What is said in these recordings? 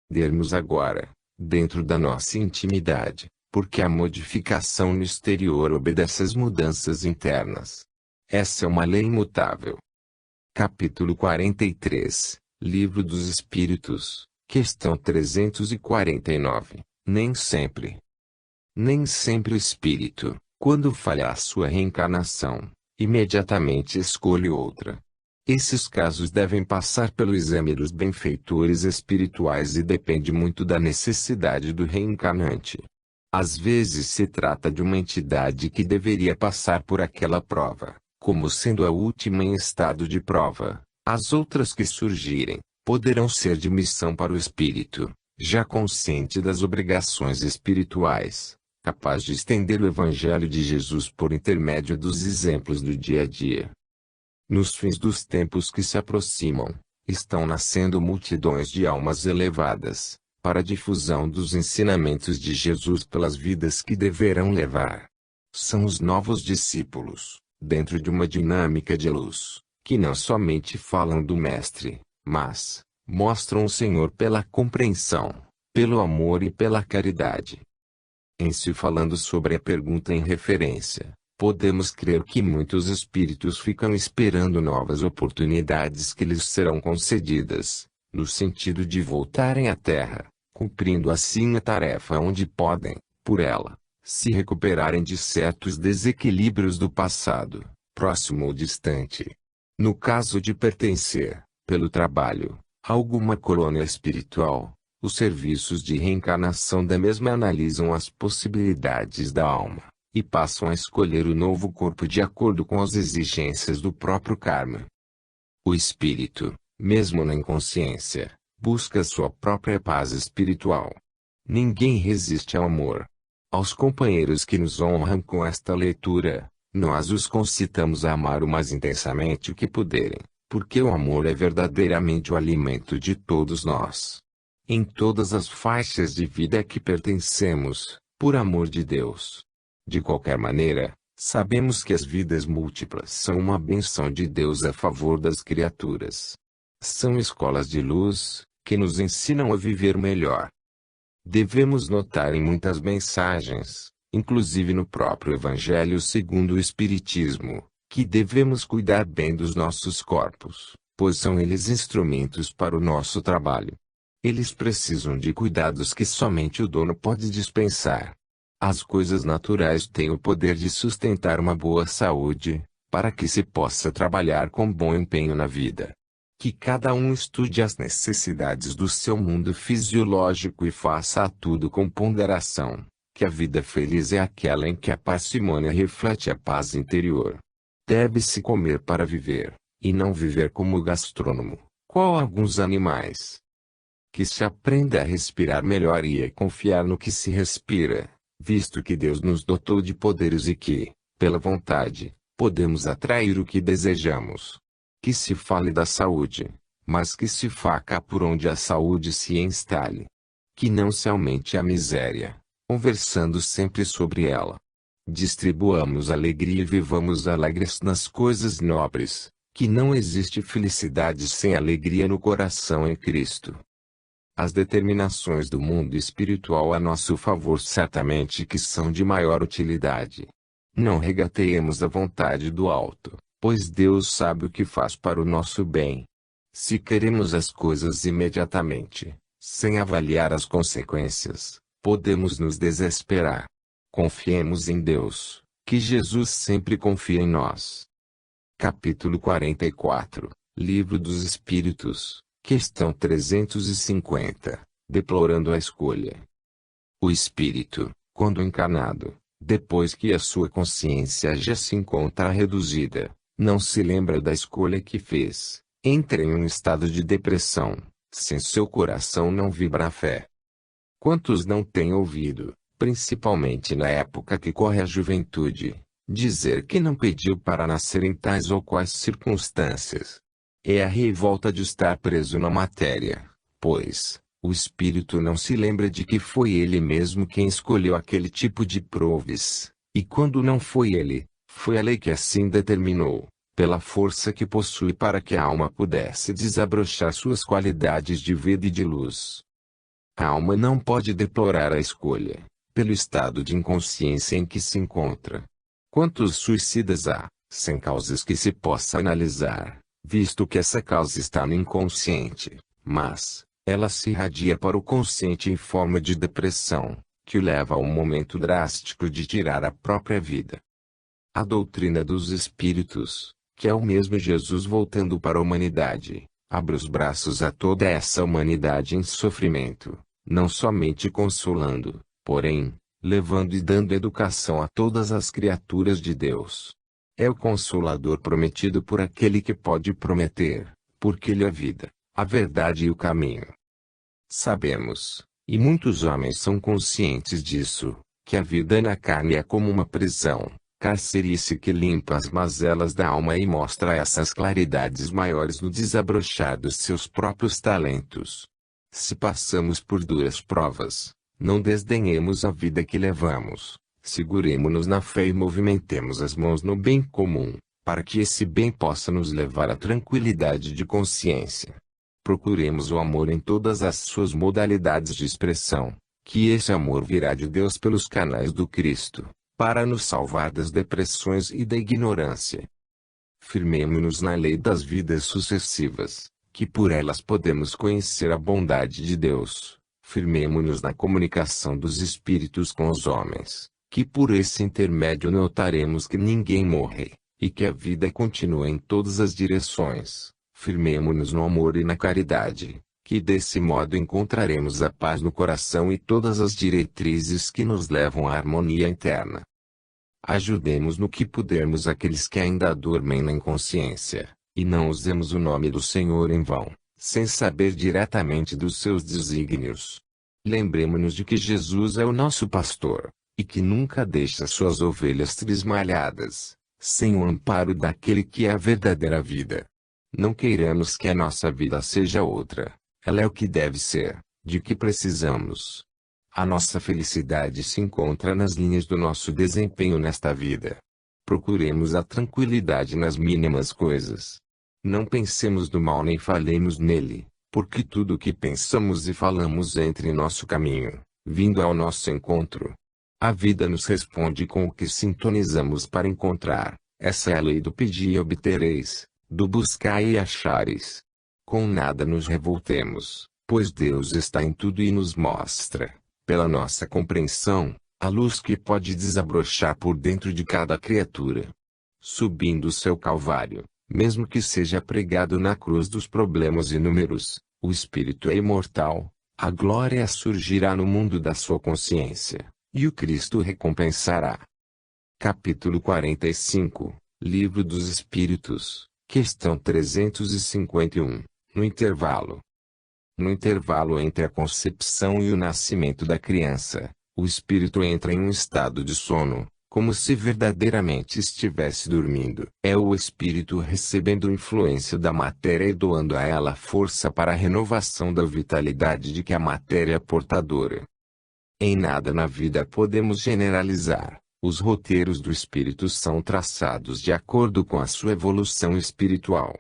compreendermos agora, dentro da nossa intimidade, porque a modificação no exterior obedece às mudanças internas. Essa é uma lei imutável. Capítulo 43, Livro dos Espíritos, questão 349. Nem sempre o espírito, quando falha a sua reencarnação, imediatamente escolhe outra. Esses casos devem passar pelo exame dos benfeitores espirituais e depende muito da necessidade do reencarnante. Às vezes se trata de uma entidade que deveria passar por aquela prova, como sendo a última em estado de prova. As outras que surgirem, poderão ser de missão para o espírito, já consciente das obrigações espirituais, capaz de estender o Evangelho de Jesus por intermédio dos exemplos do dia a dia. Nos fins dos tempos que se aproximam, estão nascendo multidões de almas elevadas, para a difusão dos ensinamentos de Jesus pelas vidas que deverão levar. São os novos discípulos, dentro de uma dinâmica de luz, que não somente falam do Mestre, mas mostram o Senhor pela compreensão, pelo amor e pela caridade. Em se falando sobre a pergunta em referência, podemos crer que muitos espíritos ficam esperando novas oportunidades que lhes serão concedidas, no sentido de voltarem à Terra, cumprindo assim a tarefa onde podem, por ela, se recuperarem de certos desequilíbrios do passado, próximo ou distante. No caso de pertencer, pelo trabalho, a alguma colônia espiritual, os serviços de reencarnação da mesma analisam as possibilidades da alma, e passam a escolher o novo corpo de acordo com as exigências do próprio karma. O espírito, mesmo na inconsciência, busca sua própria paz espiritual. Ninguém resiste ao amor. Aos companheiros que nos honram com esta leitura, nós os concitamos a amar o mais intensamente o que puderem, porque o amor é verdadeiramente o alimento de todos nós. Em todas as faixas de vida a que pertencemos, por amor de Deus. De qualquer maneira, sabemos que as vidas múltiplas são uma bênção de Deus a favor das criaturas. São escolas de luz, que nos ensinam a viver melhor. Devemos notar em muitas mensagens, inclusive no próprio Evangelho segundo o Espiritismo, que devemos cuidar bem dos nossos corpos, pois são eles instrumentos para o nosso trabalho. Eles precisam de cuidados que somente o dono pode dispensar. As coisas naturais têm o poder de sustentar uma boa saúde, para que se possa trabalhar com bom empenho na vida. Que cada um estude as necessidades do seu mundo fisiológico e faça a tudo com ponderação, que a vida feliz é aquela em que a parcimônia reflete a paz interior. Deve-se comer para viver, e não viver como o gastrônomo, qual alguns animais. Que se aprenda a respirar melhor e a confiar no que se respira, visto que Deus nos dotou de poderes e que, pela vontade, podemos atrair o que desejamos. Que se fale da saúde, mas que se faça por onde a saúde se instale. Que não se aumente a miséria, conversando sempre sobre ela. Distribuamos alegria e vivamos alegres nas coisas nobres, que não existe felicidade sem alegria no coração em Cristo. As determinações do mundo espiritual a nosso favor certamente que são de maior utilidade. Não regateemos a vontade do alto, pois Deus sabe o que faz para o nosso bem. Se queremos as coisas imediatamente, sem avaliar as consequências, podemos nos desesperar. Confiemos em Deus, que Jesus sempre confia em nós. Capítulo 44, Livro dos Espíritos, questão 350, deplorando a escolha. O espírito, quando encarnado, depois que a sua consciência já se encontra reduzida, não se lembra da escolha que fez, entra em um estado de depressão, sem seu coração não vibra a fé. Quantos não têm ouvido, principalmente na época que corre a juventude, dizer que não pediu para nascer em tais ou quais circunstâncias? É a revolta de estar preso na matéria, pois o espírito não se lembra de que foi ele mesmo quem escolheu aquele tipo de provis, e quando não foi ele, foi a lei que assim determinou, pela força que possui para que a alma pudesse desabrochar suas qualidades de vida e de luz. A alma não pode deplorar a escolha, pelo estado de inconsciência em que se encontra. Quantos suicidas há, sem causas que se possa analisar, visto que essa causa está no inconsciente, mas ela se irradia para o consciente em forma de depressão, que o leva a um momento drástico de tirar a própria vida. A doutrina dos espíritos, que é o mesmo Jesus voltando para a humanidade, abre os braços a toda essa humanidade em sofrimento, não somente consolando, porém, levando e dando educação a todas as criaturas de Deus. É o Consolador prometido por aquele que pode prometer, porque Ele é a vida, a verdade e o caminho. Sabemos, e muitos homens são conscientes disso, que a vida na carne é como uma prisão, carcerice que limpa as mazelas da alma e mostra essas claridades maiores no desabrochar dos seus próprios talentos. Se passamos por duras provas, não desdenhemos a vida que levamos, seguremo-nos na fé e movimentemos as mãos no bem comum, para que esse bem possa nos levar à tranquilidade de consciência. Procuremos o amor em todas as suas modalidades de expressão, que esse amor virá de Deus pelos canais do Cristo, para nos salvar das depressões e da ignorância. Firmemo-nos na lei das vidas sucessivas, que por elas podemos conhecer a bondade de Deus. Firmemo-nos na comunicação dos espíritos com os homens, que por esse intermédio notaremos que ninguém morre, e que a vida continua em todas as direções. Firmemo-nos no amor e na caridade, que desse modo encontraremos a paz no coração e todas as diretrizes que nos levam à harmonia interna. Ajudemos no que pudermos aqueles que ainda dormem na inconsciência, e não usemos o nome do Senhor em vão, sem saber diretamente dos seus desígnios. Lembremo-nos de que Jesus é o nosso pastor, e que nunca deixa suas ovelhas trismalhadas, sem o amparo daquele que é a verdadeira vida. Não queiramos que a nossa vida seja outra, ela é o que deve ser, de que precisamos. A nossa felicidade se encontra nas linhas do nosso desempenho nesta vida. Procuremos a tranquilidade nas mínimas coisas. Não pensemos no mal nem falemos nele, porque tudo o que pensamos e falamos entra em nosso caminho, vindo ao nosso encontro. A vida nos responde com o que sintonizamos para encontrar. Essa é a lei do pedir e obtereis, do buscar e achareis. Com nada nos revoltemos, pois Deus está em tudo e nos mostra, pela nossa compreensão, a luz que pode desabrochar por dentro de cada criatura. Subindo o seu calvário, mesmo que seja pregado na cruz dos problemas inúmeros, o espírito é imortal, a glória surgirá no mundo da sua consciência, e o Cristo recompensará. Capítulo 45, Livro dos Espíritos, questão 351, no intervalo. No intervalo entre a concepção e o nascimento da criança, o espírito entra em um estado de sono, como se verdadeiramente estivesse dormindo. É o espírito recebendo influência da matéria e doando a ela força para a renovação da vitalidade de que a matéria é portadora. Em nada na vida podemos generalizar. Os roteiros do espírito são traçados de acordo com a sua evolução espiritual.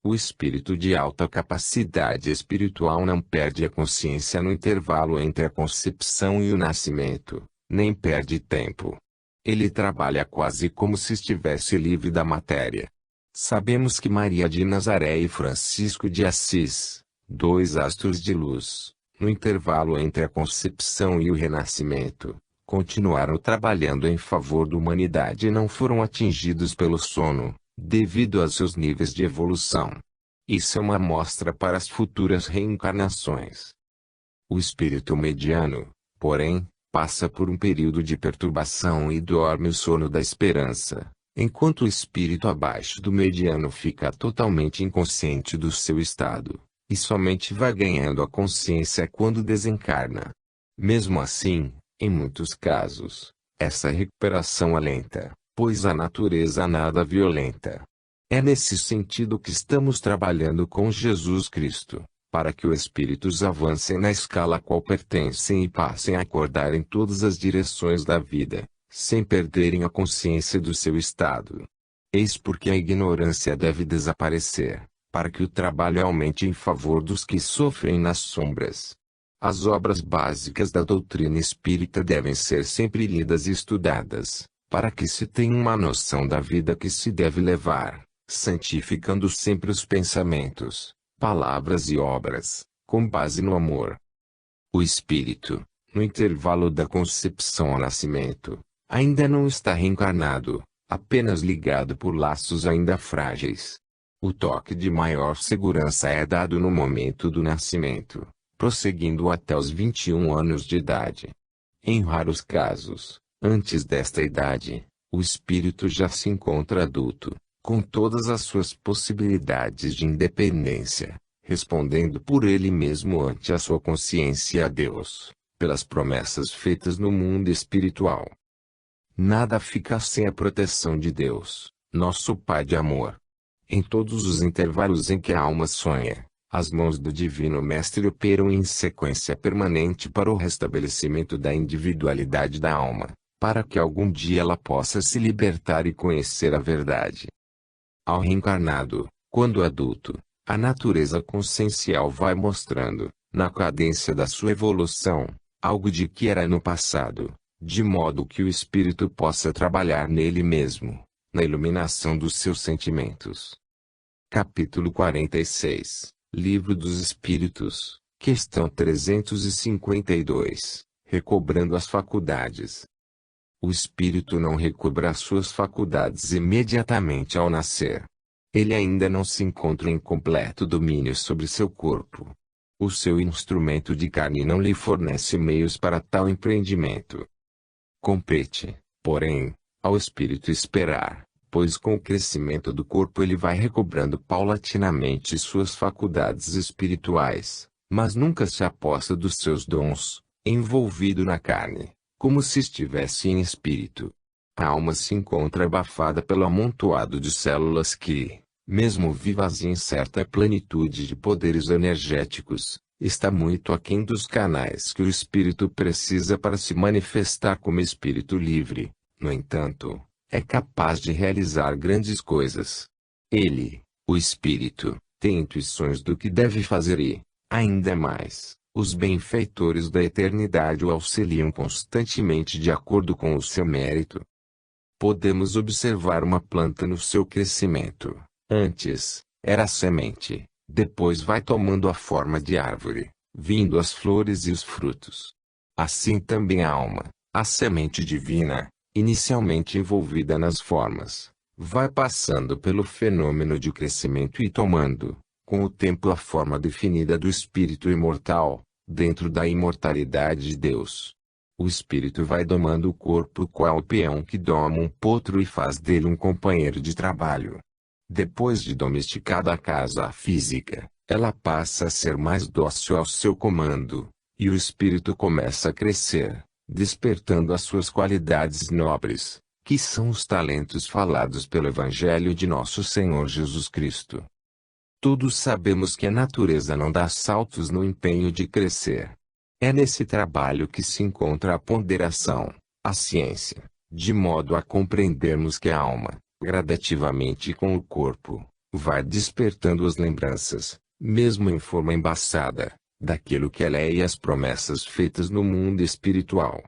O espírito de alta capacidade espiritual não perde a consciência no intervalo entre a concepção e o nascimento, nem perde tempo. Ele trabalha quase como se estivesse livre da matéria. Sabemos que Maria de Nazaré e Francisco de Assis, dois astros de luz, no intervalo entre a concepção e o renascimento, continuaram trabalhando em favor da humanidade e não foram atingidos pelo sono, devido a seus níveis de evolução. Isso é uma amostra para as futuras reencarnações. O espírito mediano, porém, passa por um período de perturbação e dorme o sono da esperança, enquanto o espírito abaixo do mediano fica totalmente inconsciente do seu estado, e somente vai ganhando a consciência quando desencarna. Mesmo assim, em muitos casos, essa recuperação é lenta, pois a natureza nada violenta. É nesse sentido que estamos trabalhando com Jesus Cristo, para que os espíritos avancem na escala a qual pertencem e passem a acordar em todas as direções da vida, sem perderem a consciência do seu estado. Eis porque a ignorância deve desaparecer, para que o trabalho aumente em favor dos que sofrem nas sombras. As obras básicas da doutrina espírita devem ser sempre lidas e estudadas, para que se tenha uma noção da vida que se deve levar, santificando sempre os pensamentos, palavras e obras, com base no amor. O espírito, no intervalo da concepção ao nascimento, ainda não está reencarnado, apenas ligado por laços ainda frágeis. O toque de maior segurança é dado no momento do nascimento, prosseguindo até os 21 anos de idade. Em raros casos, antes desta idade, o espírito já se encontra adulto, com todas as suas possibilidades de independência, respondendo por ele mesmo ante a sua consciência e a Deus, pelas promessas feitas no mundo espiritual. Nada fica sem a proteção de Deus, nosso Pai de amor. Em todos os intervalos em que a alma sonha, as mãos do Divino Mestre operam em sequência permanente para o restabelecimento da individualidade da alma, para que algum dia ela possa se libertar e conhecer a verdade. Ao reencarnado, quando adulto, a natureza consciencial vai mostrando, na cadência da sua evolução, algo de que era no passado, de modo que o espírito possa trabalhar nele mesmo, na iluminação dos seus sentimentos. Capítulo 46, Livro dos Espíritos, questão 352, recobrando as faculdades. O espírito não recobra suas faculdades imediatamente ao nascer. Ele ainda não se encontra em completo domínio sobre seu corpo. O seu instrumento de carne não lhe fornece meios para tal empreendimento. Compete, porém, ao espírito esperar, pois com o crescimento do corpo ele vai recobrando paulatinamente suas faculdades espirituais, mas nunca se aposta dos seus dons, envolvido na carne, como se estivesse em espírito. A alma se encontra abafada pelo amontoado de células que, mesmo vivas e em certa plenitude de poderes energéticos, está muito aquém dos canais que o espírito precisa para se manifestar como espírito livre. No entanto, é capaz de realizar grandes coisas. Ele, o espírito, tem intuições do que deve fazer e, ainda mais, os benfeitores da eternidade o auxiliam constantemente de acordo com o seu mérito. Podemos observar uma planta no seu crescimento. Antes, era semente, depois vai tomando a forma de árvore, vindo as flores e os frutos. Assim também a alma, a semente divina, inicialmente envolvida nas formas, vai passando pelo fenômeno de crescimento e tomando, com o tempo, a forma definida do espírito imortal, dentro da imortalidade de Deus. O espírito vai domando o corpo qual o peão que doma um potro e faz dele um companheiro de trabalho. Depois de domesticada a casa física, ela passa a ser mais dócil ao seu comando, e o espírito começa a crescer, despertando as suas qualidades nobres, que são os talentos falados pelo Evangelho de nosso Senhor Jesus Cristo. Todos sabemos que a natureza não dá saltos no empenho de crescer. É nesse trabalho que se encontra a ponderação, a ciência, de modo a compreendermos que a alma, gradativamente com o corpo, vai despertando as lembranças, mesmo em forma embaçada, daquilo que ela é e as promessas feitas no mundo espiritual.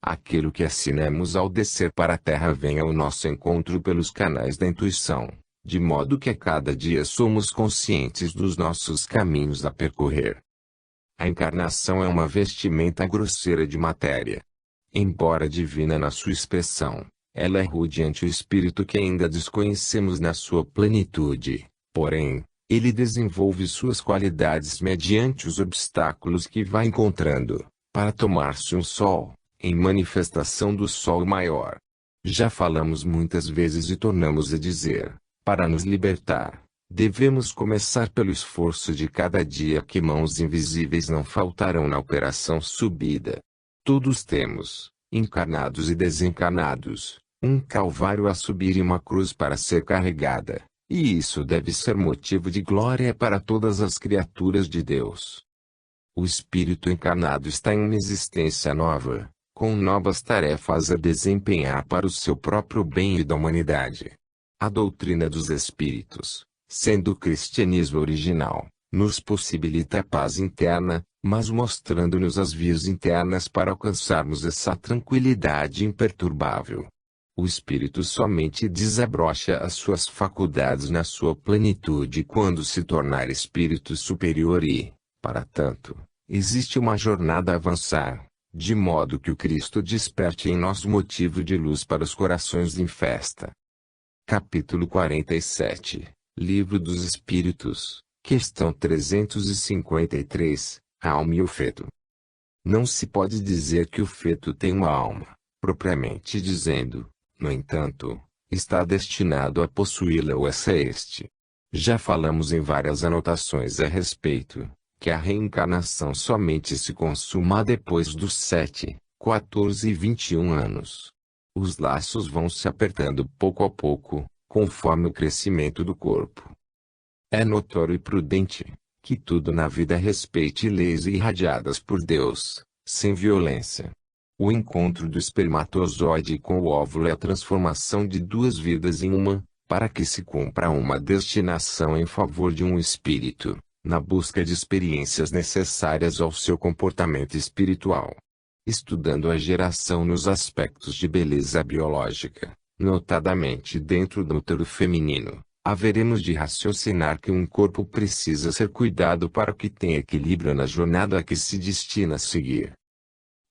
Aquilo que assinamos ao descer para a terra vem ao nosso encontro pelos canais da intuição, de modo que a cada dia somos conscientes dos nossos caminhos a percorrer. A encarnação é uma vestimenta grosseira de matéria. Embora divina na sua expressão, ela é rude ante o espírito que ainda desconhecemos na sua plenitude. Porém, ele desenvolve suas qualidades mediante os obstáculos que vai encontrando, para tomar-se um sol, em manifestação do sol maior. Já falamos muitas vezes e tornamos a dizer, para nos libertar, devemos começar pelo esforço de cada dia, que mãos invisíveis não faltarão na operação subida. Todos temos, encarnados e desencarnados, um calvário a subir e uma cruz para ser carregada, e isso deve ser motivo de glória para todas as criaturas de Deus. O espírito encarnado está em uma existência nova, com novas tarefas a desempenhar para o seu próprio bem e da humanidade. A doutrina dos espíritos, sendo o cristianismo original, nos possibilita a paz interna, mas mostrando-nos as vias internas para alcançarmos essa tranquilidade imperturbável. O espírito somente desabrocha as suas faculdades na sua plenitude quando se tornar espírito superior e, para tanto, existe uma jornada a avançar, de modo que o Cristo desperte em nós motivo de luz para os corações em festa. Capítulo 47, Livro dos Espíritos, questão 353, a alma e o feto. Não se pode dizer que o feto tem uma alma, propriamente dizendo. No entanto, está destinado a possuí-la ou essa este. Já falamos em várias anotações a respeito, que a reencarnação somente se consuma depois dos 7, 14 e 21 anos. Os laços vão se apertando pouco a pouco, conforme o crescimento do corpo. É notório e prudente, que tudo na vida respeite leis irradiadas por Deus, sem violência. O encontro do espermatozoide com o óvulo é a transformação de duas vidas em uma, para que se cumpra uma destinação em favor de um espírito, na busca de experiências necessárias ao seu comportamento espiritual. Estudando a geração nos aspectos de beleza biológica, notadamente dentro do útero feminino, haveremos de raciocinar que um corpo precisa ser cuidado para que tenha equilíbrio na jornada a que se destina a seguir.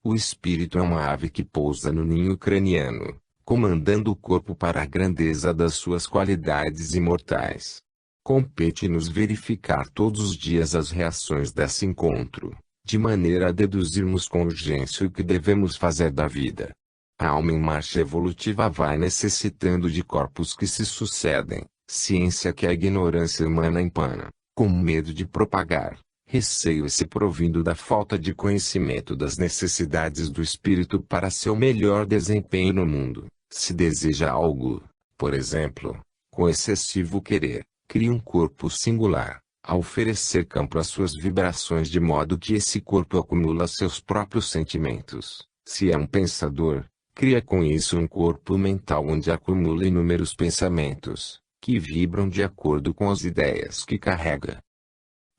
O espírito é uma ave que pousa no ninho craniano, comandando o corpo para a grandeza das suas qualidades imortais. Compete-nos verificar todos os dias as reações desse encontro, de maneira a deduzirmos com urgência o que devemos fazer da vida. A alma em marcha evolutiva vai necessitando de corpos que se sucedem, ciência que a ignorância humana empana, com medo de propagar. Receio se provindo da falta de conhecimento das necessidades do espírito para seu melhor desempenho no mundo. Se deseja algo, por exemplo, com excessivo querer, cria um corpo singular, a oferecer campo às suas vibrações de modo que esse corpo acumula seus próprios sentimentos. Se é um pensador, cria com isso um corpo mental onde acumula inúmeros pensamentos, que vibram de acordo com as ideias que carrega.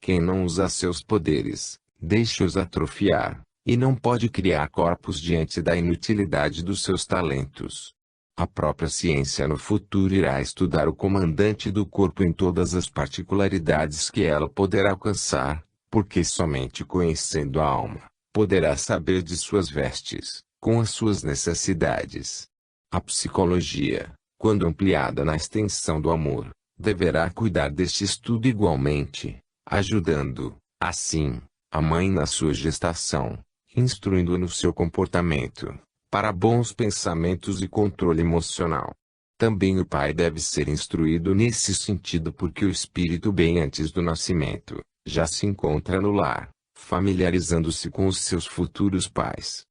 Quem não usa seus poderes, deixa-os atrofiar, e não pode criar corpos diante da inutilidade dos seus talentos. A própria ciência no futuro irá estudar o comandante do corpo em todas as particularidades que ela poderá alcançar, porque somente conhecendo a alma, poderá saber de suas vestes, com as suas necessidades. A psicologia, quando ampliada na extensão do amor, deverá cuidar deste estudo igualmente, ajudando, assim, a mãe na sua gestação, instruindo-a no seu comportamento, para bons pensamentos e controle emocional. Também o pai deve ser instruído nesse sentido porque o espírito bem antes do nascimento, já se encontra no lar, familiarizando-se com os seus futuros pais.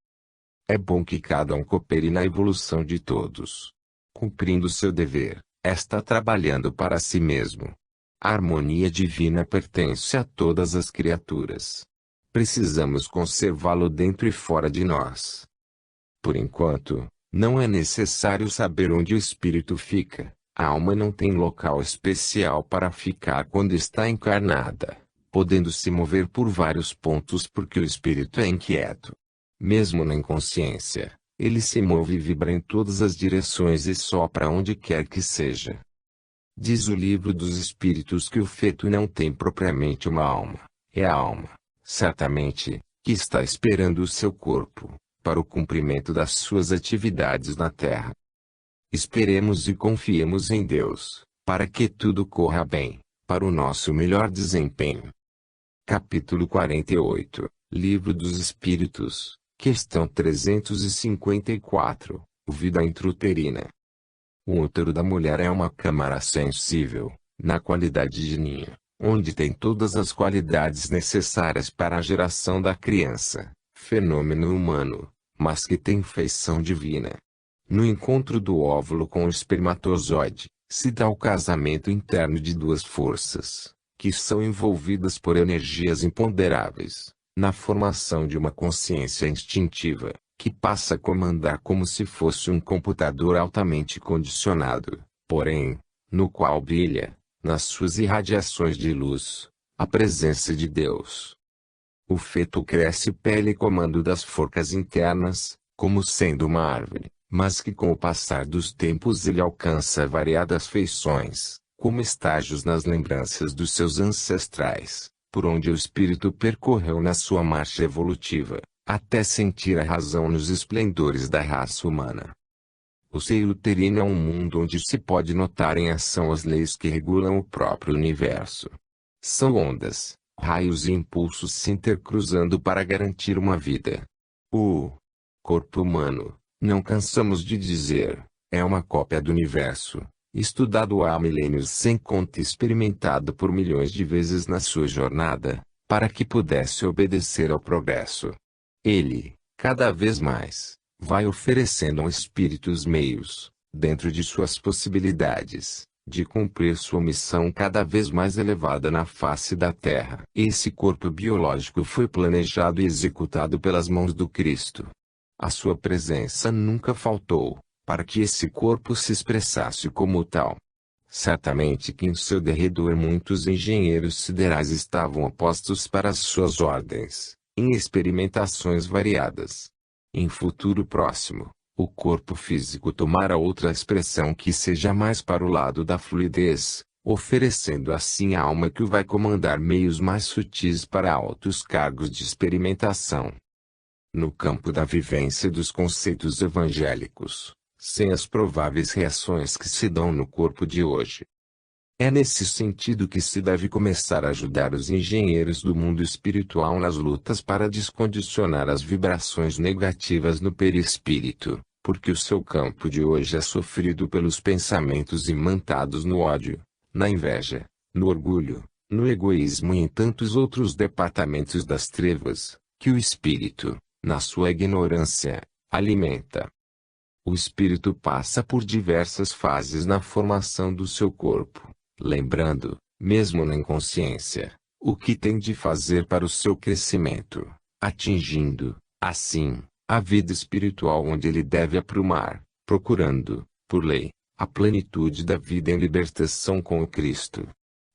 É bom que cada um coopere na evolução de todos. Cumprindo seu dever, está trabalhando para si mesmo. A harmonia divina pertence a todas as criaturas. Precisamos conservá-lo dentro e fora de nós. Por enquanto, não é necessário saber onde o espírito fica. A alma não tem local especial para ficar quando está encarnada, podendo se mover por vários pontos porque o espírito é inquieto. Mesmo na inconsciência, ele se move e vibra em todas as direções e sopra onde quer que seja. Diz o livro dos Espíritos que o feto não tem propriamente uma alma, é a alma, certamente, que está esperando o seu corpo, para o cumprimento das suas atividades na Terra. Esperemos e confiemos em Deus, para que tudo corra bem, para o nosso melhor desempenho. Capítulo 48, Livro dos Espíritos, questão 354, Vida intrauterina. O útero da mulher é uma câmara sensível, na qualidade de ninho, onde tem todas as qualidades necessárias para a geração da criança, fenômeno humano, mas que tem feição divina. No encontro do óvulo com o espermatozoide, se dá o casamento interno de duas forças, que são envolvidas por energias imponderáveis, na formação de uma consciência instintiva, que passa a comandar como se fosse um computador altamente condicionado, porém, no qual brilha, nas suas irradiações de luz, a presença de Deus. O feto cresce pelo comando das forcas internas, como sendo uma árvore, mas que com o passar dos tempos ele alcança variadas feições, como estágios nas lembranças dos seus ancestrais, por onde o espírito percorreu na sua marcha evolutiva, até sentir a razão nos esplendores da raça humana. O seio uterino é um mundo onde se pode notar em ação as leis que regulam o próprio universo. São ondas, raios e impulsos se intercruzando para garantir uma vida. O corpo humano, não cansamos de dizer, é uma cópia do universo, estudado há milênios sem conta e experimentado por milhões de vezes na sua jornada, para que pudesse obedecer ao progresso. Ele, cada vez mais, vai oferecendo ao espírito os meios, dentro de suas possibilidades, de cumprir sua missão cada vez mais elevada na face da Terra. Esse corpo biológico foi planejado e executado pelas mãos do Cristo. A sua presença nunca faltou, para que esse corpo se expressasse como tal. Certamente que em seu derredor muitos engenheiros siderais estavam apostos para as suas ordens, em experimentações variadas. Em futuro próximo, o corpo físico tomará outra expressão que seja mais para o lado da fluidez, oferecendo assim a alma que o vai comandar meios mais sutis para altos cargos de experimentação. No campo da vivência dos conceitos evangélicos, sem as prováveis reações que se dão no corpo de hoje. É nesse sentido que se deve começar a ajudar os engenheiros do mundo espiritual nas lutas para descondicionar as vibrações negativas no perispírito, porque o seu campo de hoje é sofrido pelos pensamentos imantados no ódio, na inveja, no orgulho, no egoísmo e em tantos outros departamentos das trevas, que o espírito, na sua ignorância, alimenta. O espírito passa por diversas fases na formação do seu corpo, lembrando, mesmo na inconsciência, o que tem de fazer para o seu crescimento, atingindo, assim, a vida espiritual onde ele deve aprumar, procurando, por lei, a plenitude da vida em libertação com o Cristo.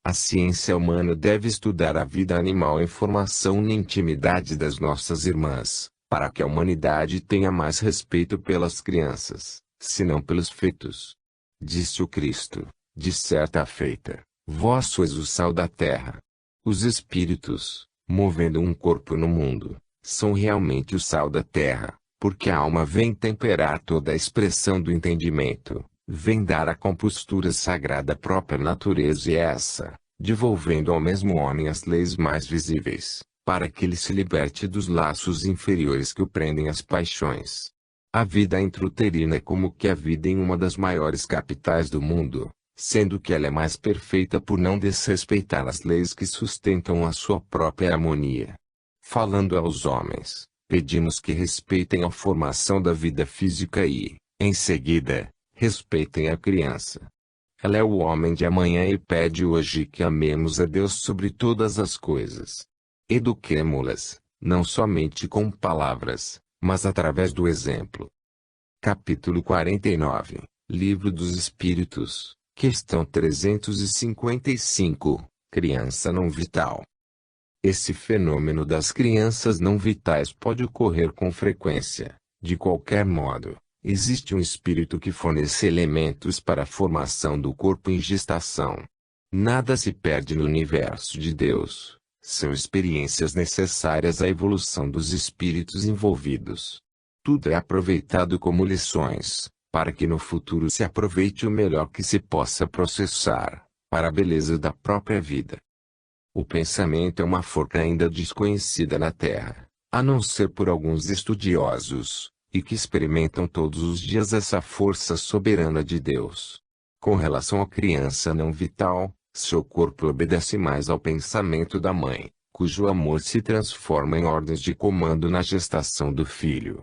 A ciência humana deve estudar a vida animal em formação na intimidade das nossas irmãs, para que a humanidade tenha mais respeito pelas crianças, se não pelos fetos. Disse o Cristo, de certa feita, vós sois o sal da terra. Os espíritos, movendo um corpo no mundo, são realmente o sal da terra, porque a alma vem temperar toda a expressão do entendimento, vem dar a compostura sagrada à própria natureza e essa, devolvendo ao mesmo homem as leis mais visíveis, para que ele se liberte dos laços inferiores que o prendem às paixões. A vida intrauterina é como que a vida em uma das maiores capitais do mundo, sendo que ela é mais perfeita por não desrespeitar as leis que sustentam a sua própria harmonia. Falando aos homens, pedimos que respeitem a formação da vida física e, em seguida, respeitem a criança. Ela é o homem de amanhã e pede hoje que amemos a Deus sobre todas as coisas. Eduquemo-las, não somente com palavras, mas através do exemplo. Capítulo 49, Livro dos Espíritos, questão 355, Criança não vital. Esse fenômeno das crianças não vitais pode ocorrer com frequência. De qualquer modo, existe um espírito que fornece elementos para a formação do corpo em gestação. Nada se perde no universo de Deus. São experiências necessárias à evolução dos espíritos envolvidos. Tudo é aproveitado como lições, para que no futuro se aproveite o melhor que se possa processar, para a beleza da própria vida. O pensamento é uma forca ainda desconhecida na Terra, a não ser por alguns estudiosos, e que experimentam todos os dias essa força soberana de Deus. Com relação à criança não vital, seu corpo obedece mais ao pensamento da mãe, cujo amor se transforma em ordens de comando na gestação do filho.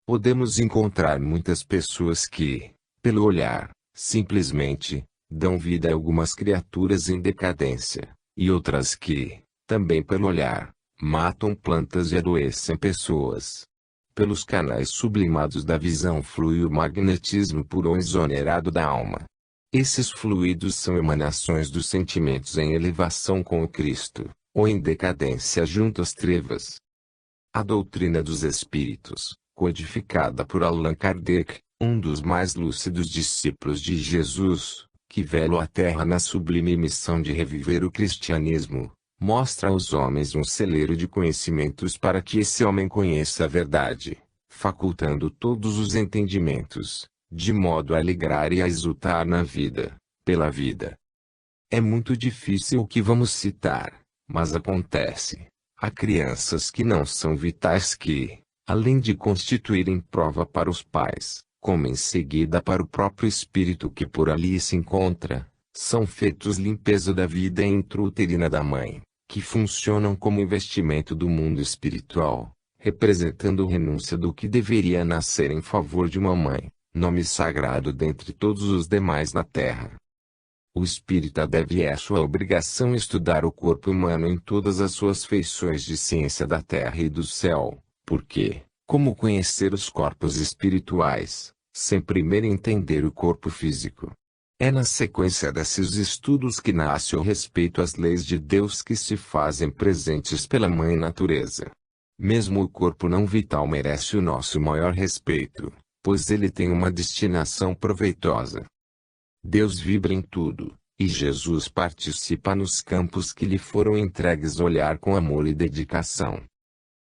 Podemos encontrar muitas pessoas que, pelo olhar, simplesmente, dão vida a algumas criaturas em decadência, e outras que, também pelo olhar, matam plantas e adoecem pessoas. Pelos canais sublimados da visão flui o magnetismo puro ou exonerado da alma. Esses fluidos são emanações dos sentimentos em elevação com o Cristo, ou em decadência junto às trevas. A doutrina dos espíritos, codificada por Allan Kardec, um dos mais lúcidos discípulos de Jesus, que veio à Terra na sublime missão de reviver o cristianismo, mostra aos homens um celeiro de conhecimentos para que esse homem conheça a verdade, facultando todos os entendimentos, de modo a alegrar e a exultar na vida, pela vida. É muito difícil o que vamos citar, mas acontece. Há crianças que não são vitais que, além de constituírem prova para os pais, como em seguida para o próprio espírito que por ali se encontra, são feitos limpeza da vida intrauterina da mãe, que funcionam como investimento do mundo espiritual, representando renúncia do que deveria nascer em favor de uma mãe, nome sagrado dentre todos os demais na terra. O espírita deve à sua obrigação estudar o corpo humano em todas as suas feições de ciência da terra e do céu, porque, como conhecer os corpos espirituais, sem primeiro entender o corpo físico? É na sequência desses estudos que nasce o respeito às leis de Deus que se fazem presentes pela Mãe Natureza. Mesmo o corpo não vital merece o nosso maior respeito, pois ele tem uma destinação proveitosa. Deus vibra em tudo, e Jesus participa nos campos que lhe foram entregues olhar com amor e dedicação.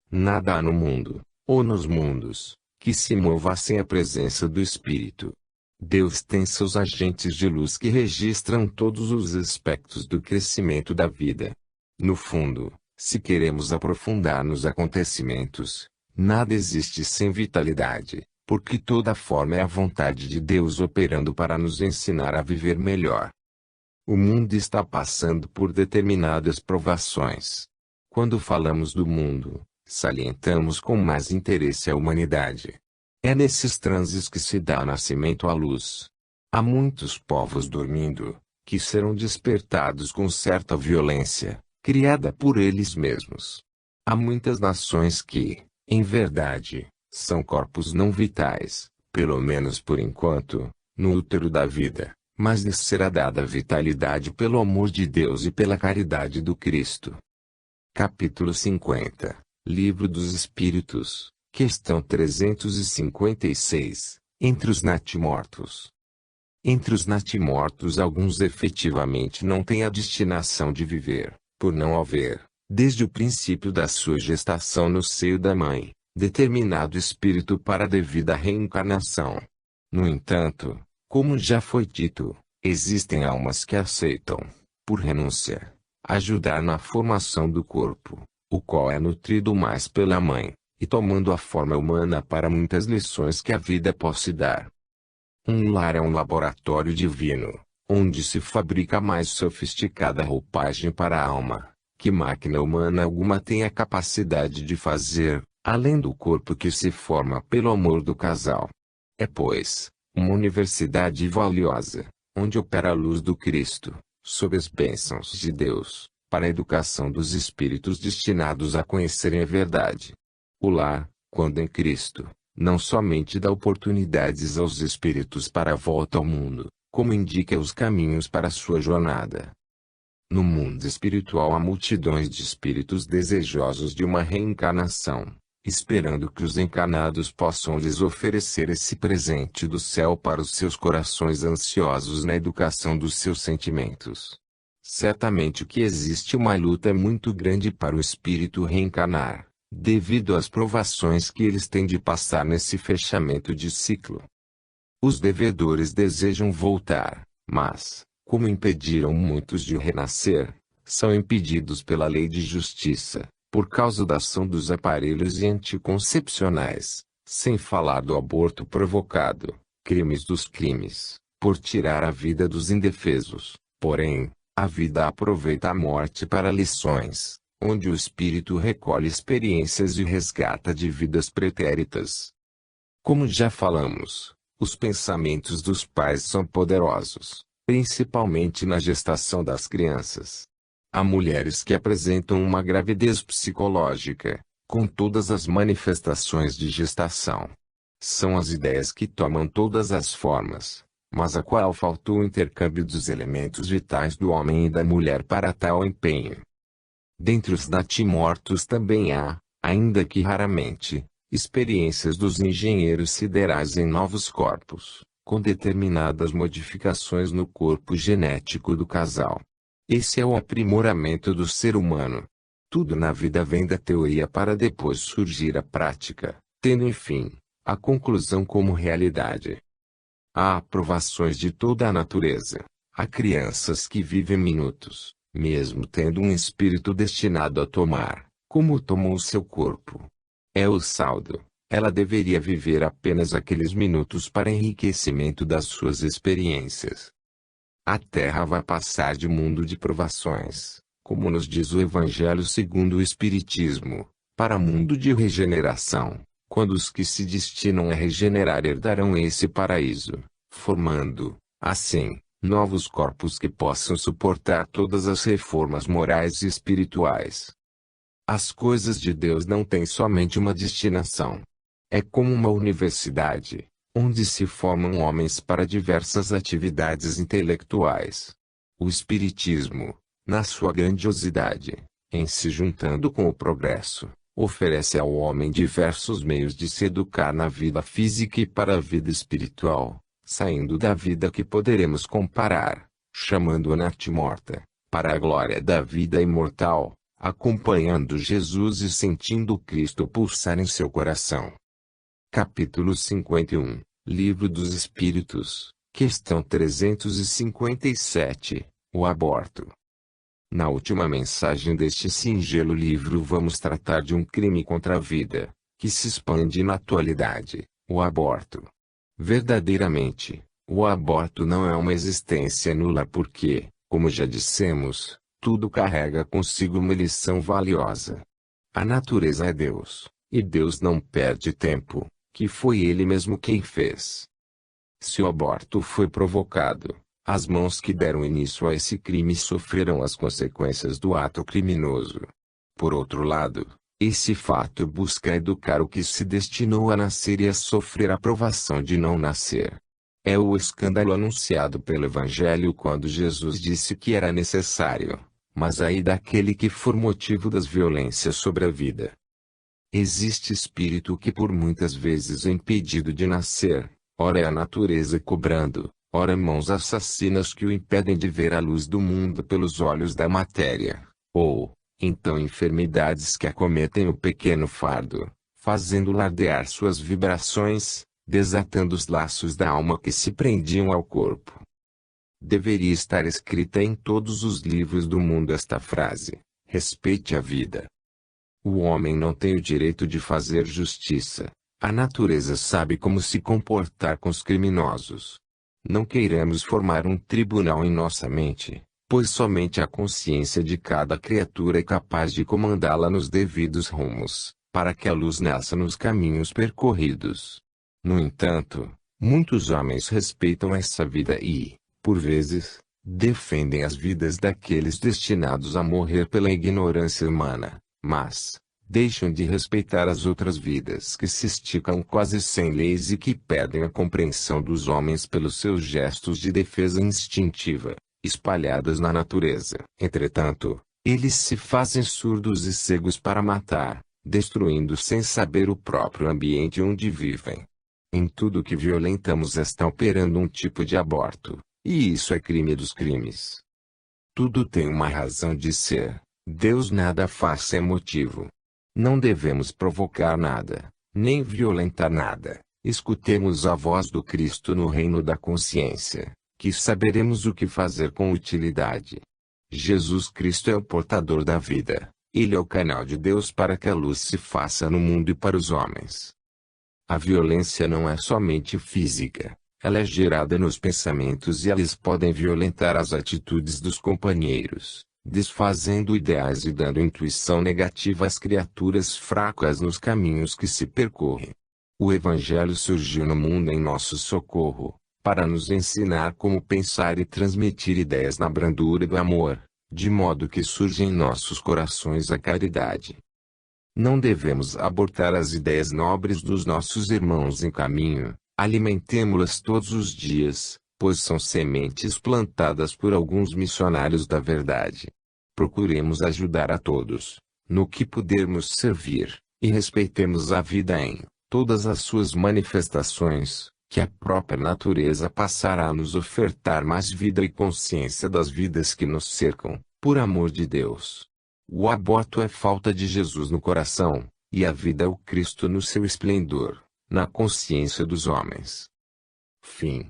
Nada há no mundo, ou nos mundos, que se mova sem a presença do Espírito. Deus tem seus agentes de luz que registram todos os aspectos do crescimento da vida. No fundo, se queremos aprofundar nos acontecimentos, nada existe sem vitalidade, porque toda forma é a vontade de Deus operando para nos ensinar a viver melhor. O mundo está passando por determinadas provações. Quando falamos do mundo, salientamos com mais interesse a humanidade. É nesses transes que se dá nascimento à luz. Há muitos povos dormindo, que serão despertados com certa violência, criada por eles mesmos. Há muitas nações que, em verdade, são corpos não vitais, pelo menos por enquanto, no útero da vida, mas lhes será dada vitalidade pelo amor de Deus e pela caridade do Cristo. Capítulo 50, Livro dos Espíritos, questão 356, entre os natimortos. Entre os natimortos alguns efetivamente não têm a destinação de viver, por não haver, desde o princípio da sua gestação no seio da mãe, determinado espírito para a devida reencarnação. No entanto, como já foi dito, existem almas que aceitam, por renúncia, ajudar na formação do corpo, o qual é nutrido mais pela mãe, e tomando a forma humana para muitas lições que a vida possa dar. Um lar é um laboratório divino, onde se fabrica a mais sofisticada roupagem para a alma, que máquina humana alguma tem a capacidade de fazer, além do corpo que se forma pelo amor do casal. É, pois, uma universidade valiosa, onde opera a luz do Cristo, sob as bênçãos de Deus, para a educação dos espíritos destinados a conhecerem a verdade. O lar, quando em Cristo, não somente dá oportunidades aos espíritos para a volta ao mundo, como indica os caminhos para a sua jornada. No mundo espiritual há multidões de espíritos desejosos de uma reencarnação, esperando que os encarnados possam lhes oferecer esse presente do céu para os seus corações ansiosos na educação dos seus sentimentos. Certamente que existe uma luta muito grande para o espírito reencarnar, devido às provações que eles têm de passar nesse fechamento de ciclo. Os devedores desejam voltar, mas, como impediram muitos de renascer, são impedidos pela lei de justiça, por causa da ação dos aparelhos anticoncepcionais, sem falar do aborto provocado, crimes dos crimes, por tirar a vida dos indefesos. Porém, a vida aproveita a morte para lições, onde o espírito recolhe experiências e resgata de vidas pretéritas. Como já falamos, os pensamentos dos pais são poderosos, principalmente na gestação das crianças. Há mulheres que apresentam uma gravidez psicológica, com todas as manifestações de gestação. São as ideias que tomam todas as formas, mas a qual faltou o intercâmbio dos elementos vitais do homem e da mulher para tal empenho. Dentre os natimortos também há, ainda que raramente, experiências dos engenheiros siderais em novos corpos, com determinadas modificações no corpo genético do casal. Esse é o aprimoramento do ser humano. Tudo na vida vem da teoria para depois surgir a prática, tendo enfim, a conclusão como realidade. Há aprovações de toda a natureza. Há crianças que vivem minutos, mesmo tendo um espírito destinado a tomar, como tomou o seu corpo. É o saldo. Ela deveria viver apenas aqueles minutos para enriquecimento das suas experiências. A Terra vai passar de mundo de provações, como nos diz o Evangelho segundo o Espiritismo, para mundo de regeneração, quando os que se destinam a regenerar herdarão esse paraíso, formando, assim, novos corpos que possam suportar todas as reformas morais e espirituais. As coisas de Deus não têm somente uma destinação. É como uma universidade, onde se formam homens para diversas atividades intelectuais. O Espiritismo, na sua grandiosidade, em se juntando com o progresso, oferece ao homem diversos meios de se educar na vida física e para a vida espiritual, saindo da vida que poderemos comparar, chamando-a natimorta, para a glória da vida imortal, acompanhando Jesus e sentindo Cristo pulsar em seu coração. Capítulo 51, Livro dos Espíritos, questão 357, o aborto. Na última mensagem deste singelo livro vamos tratar de um crime contra a vida, que se expande na atualidade, o aborto. Verdadeiramente, o aborto não é uma existência nula porque, como já dissemos, tudo carrega consigo uma lição valiosa. A natureza é Deus, e Deus não perde tempo, que foi Ele mesmo quem fez. Se o aborto foi provocado, as mãos que deram início a esse crime sofrerão as consequências do ato criminoso. Por outro lado, esse fato busca educar o que se destinou a nascer e a sofrer a provação de não nascer. É o escândalo anunciado pelo Evangelho quando Jesus disse que era necessário, mas aí daquele que for motivo das violências sobre a vida. Existe espírito que por muitas vezes é impedido de nascer, ora é a natureza cobrando, ora mãos assassinas que o impedem de ver a luz do mundo pelos olhos da matéria, ou, então enfermidades que acometem o pequeno fardo, fazendo lardear suas vibrações, desatando os laços da alma que se prendiam ao corpo. Deveria estar escrita em todos os livros do mundo esta frase: respeite a vida. O homem não tem o direito de fazer justiça. A natureza sabe como se comportar com os criminosos. Não queiramos formar um tribunal em nossa mente, pois somente a consciência de cada criatura é capaz de comandá-la nos devidos rumos, para que a luz nasça nos caminhos percorridos. No entanto, muitos homens respeitam essa vida e, por vezes, defendem as vidas daqueles destinados a morrer pela ignorância humana, mas deixam de respeitar as outras vidas que se esticam quase sem leis e que perdem a compreensão dos homens pelos seus gestos de defesa instintiva, espalhados na natureza. Entretanto, eles se fazem surdos e cegos para matar, destruindo sem saber o próprio ambiente onde vivem. Em tudo que violentamos está operando um tipo de aborto, e isso é crime dos crimes. Tudo tem uma razão de ser. Deus nada faz sem motivo. Não devemos provocar nada, nem violentar nada. Escutemos a voz do Cristo no reino da consciência, que saberemos o que fazer com utilidade. Jesus Cristo é o portador da vida. Ele é o canal de Deus para que a luz se faça no mundo e para os homens. A violência não é somente física, ela é gerada nos pensamentos e eles podem violentar as atitudes dos companheiros, desfazendo ideais e dando intuição negativa às criaturas fracas nos caminhos que se percorrem. O Evangelho surgiu no mundo em nosso socorro, para nos ensinar como pensar e transmitir ideias na brandura do amor, de modo que surja em nossos corações a caridade. Não devemos abortar as ideias nobres dos nossos irmãos em caminho, alimentemo-las todos os dias, pois são sementes plantadas por alguns missionários da verdade. Procuremos ajudar a todos, no que pudermos servir, e respeitemos a vida em todas as suas manifestações, que a própria natureza passará a nos ofertar mais vida e consciência das vidas que nos cercam, por amor de Deus. O aborto é falta de Jesus no coração, e a vida é o Cristo no seu esplendor, na consciência dos homens. Fim.